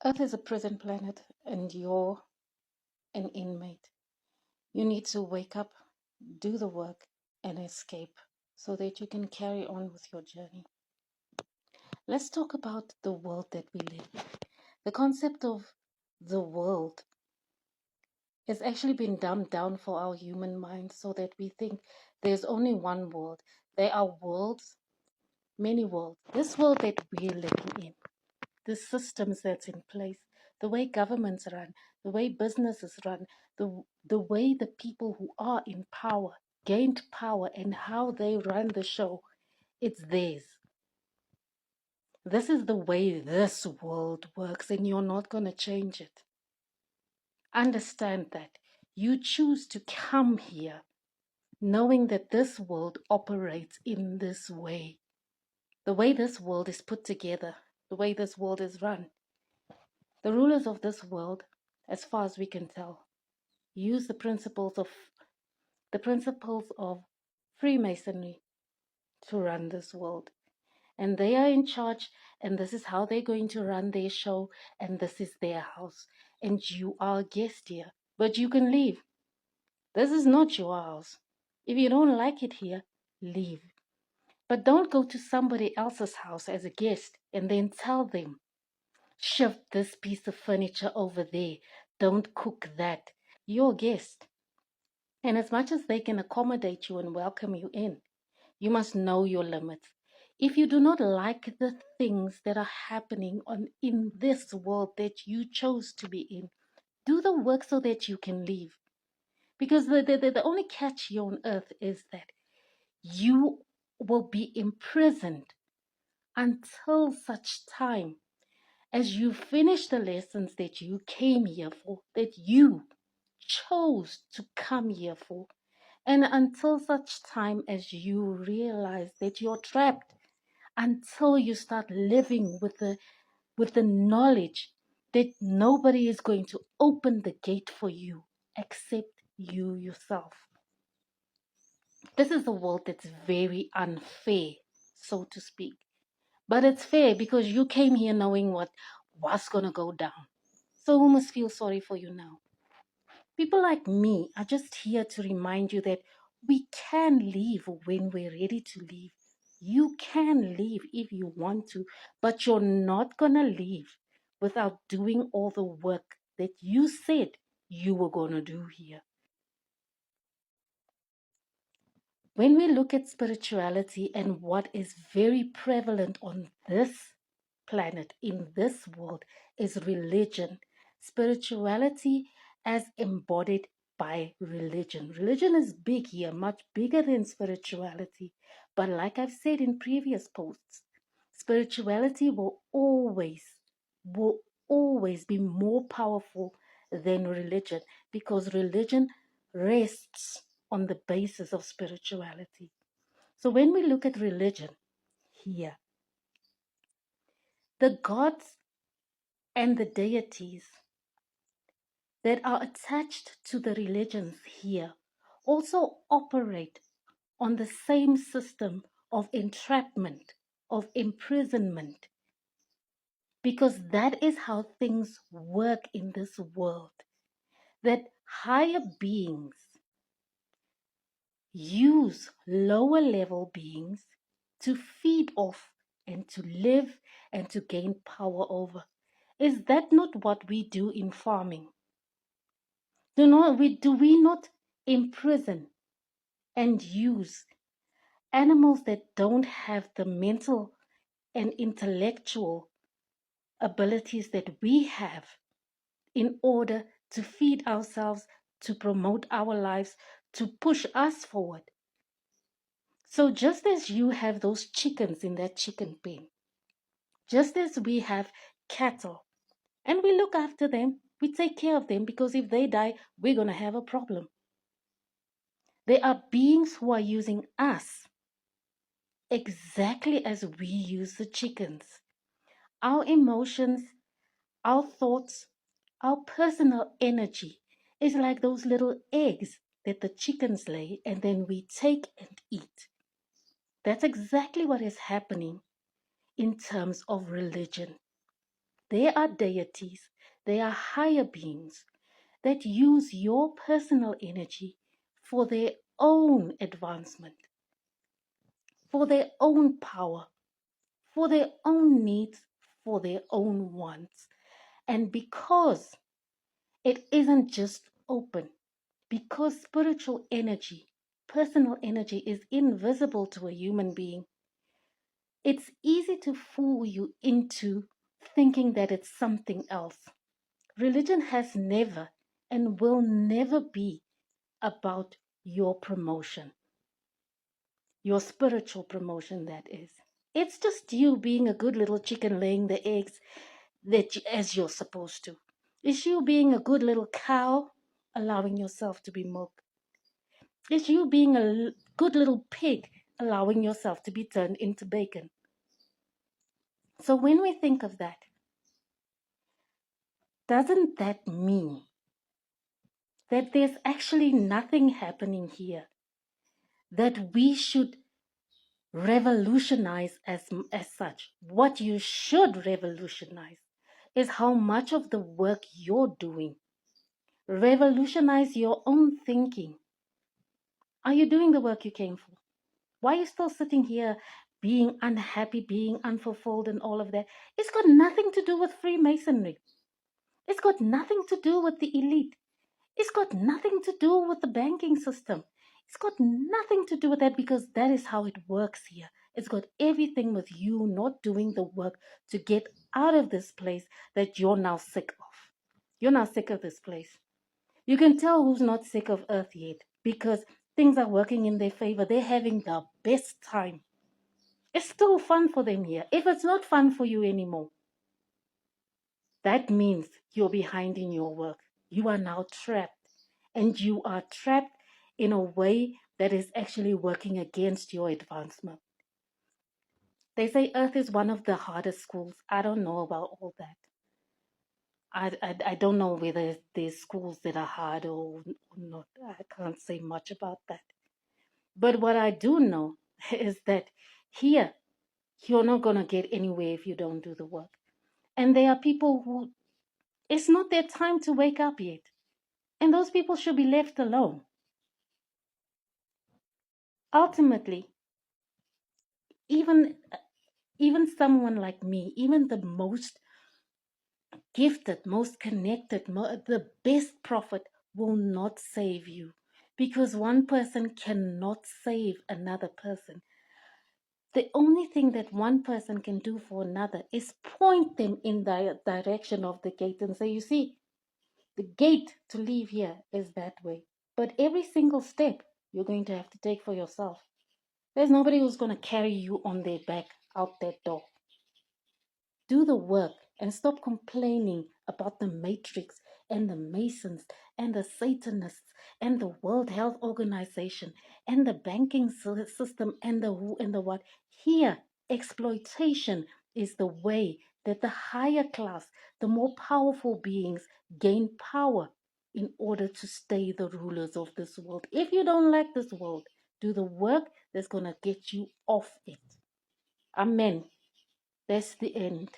Earth is a prison planet and you're an inmate. You need to wake up, do the work, and escape so that you can carry on with your journey. Let's talk about the world that we live in. The concept of the world has actually been dumbed down for our human minds so that we think there's only one world. There are worlds, many worlds. This world that we're living in, the systems that's in place, the way governments run, the way businesses run, the way the people who are in power gained power and how they run the show, it's theirs. This is the way this world works, and you're not going to change it. Understand that. You choose to come here knowing that this world operates in this way. The way this world is put together, the way this world is run. The rulers of this world, as far as we can tell, use the principles of Freemasonry to run this world. And they are in charge, and this is how they're going to run their show, and this is their house. And you are a guest here, but you can leave. This is not your house. If you don't like it here, leave. But don't go to somebody else's house as a guest and then tell them, shift this piece of furniture over there. Don't cook that. You're a guest. And as much as they can accommodate you and welcome you in, you must know your limits. If you do not like the things that are happening in this world that you chose to be in, do the work so that you can leave. Because the only catch here on earth is that you will be imprisoned until such time as you finish the lessons that you came here for, that you chose to come here for, and until such time as you realize that you're trapped, until you start living with the knowledge that nobody is going to open the gate for you except you yourself. This is a world that's very unfair, so to speak. But it's fair because you came here knowing what was going to go down. So who must feel sorry for you now? People like me are just here to remind you that we can leave when we're ready to leave. You can leave if you want to, but you're not going to leave without doing all the work that you said you were going to do here. When we look at spirituality and what is very prevalent on this planet, in this world, is religion. Spirituality as embodied by religion. Religion is big here, much bigger than spirituality. But like I've said in previous posts, spirituality will always be more powerful than religion because religion rests on the basis of spirituality. So when we look at religion here, the gods and the deities that are attached to the religions here also operate on the same system of entrapment, of imprisonment, because that is how things work in this world. That higher beings use lower level beings to feed off and to live and to gain power over. Is that not what we do in farming? Do we not imprison and use animals that don't have the mental and intellectual abilities that we have in order to feed ourselves, to promote our lives, to push us forward? So just as you have those chickens in that chicken pen, just as we have cattle, and we look after them, we take care of them because if they die, we're going to have a problem. There are beings who are using us exactly as we use the chickens. Our emotions, our thoughts, our personal energy is like those little eggs that the chickens lay and then we take and eat. That's exactly what is happening in terms of religion. There are deities, there are higher beings that use your personal energy for their own advancement, for their own power, for their own needs, for their own wants. And because it isn't just open, because spiritual energy, personal energy is invisible to a human being, it's easy to fool you into thinking that it's something else. Religion has never and will never be about your promotion, your spiritual promotion, that is. It's just you being a good little chicken laying the eggs as you're supposed to. It's you being a good little cow allowing yourself to be milked. It's you being a good little pig allowing yourself to be turned into bacon. So when we think of that, doesn't that mean that there's actually nothing happening here that we should revolutionize as such? What you should revolutionize is how much of the work you're doing. Revolutionize your own thinking. Are you doing the work you came for? Why are you still sitting here being unhappy, being unfulfilled, and all of that? It's got nothing to do with Freemasonry. It's got nothing to do with the elite. It's got nothing to do with the banking system. It's got nothing to do with that, because that is how it works here. It's got everything with you not doing the work to get out of this place that you're now sick of. You're now sick of this place. You can tell who's not sick of earth yet, because things are working in their favor. They're having the best time. It's still fun for them here. If it's not fun for you anymore, that means you're behind in your work. You are now trapped. And you are trapped in a way that is actually working against your advancement. They say earth is one of the hardest schools. I don't know about all that. I don't know whether there's schools that are hard or not. I can't say much about that. But what I do know is that here, you're not going to get anywhere if you don't do the work. And there are people who, it's not their time to wake up yet. And those people should be left alone. Ultimately, even even someone like me, even the most gifted, most connected, the best prophet will not save you, because one person cannot save another person. The only thing that one person can do for another is point them in the direction of the gate and say, you see, the gate to leave here is that way. But every single step you're going to have to take for yourself. There's nobody who's going to carry you on their back out that door. Do the work and stop complaining about the Matrix and the Masons and the Satanists and the World Health Organization and the banking system and the who and the what. Here, exploitation is the way that the higher class, the more powerful beings gain power in order to stay the rulers of this world. If you don't like this world, do the work that's going to get you off it. Amen. That's the end.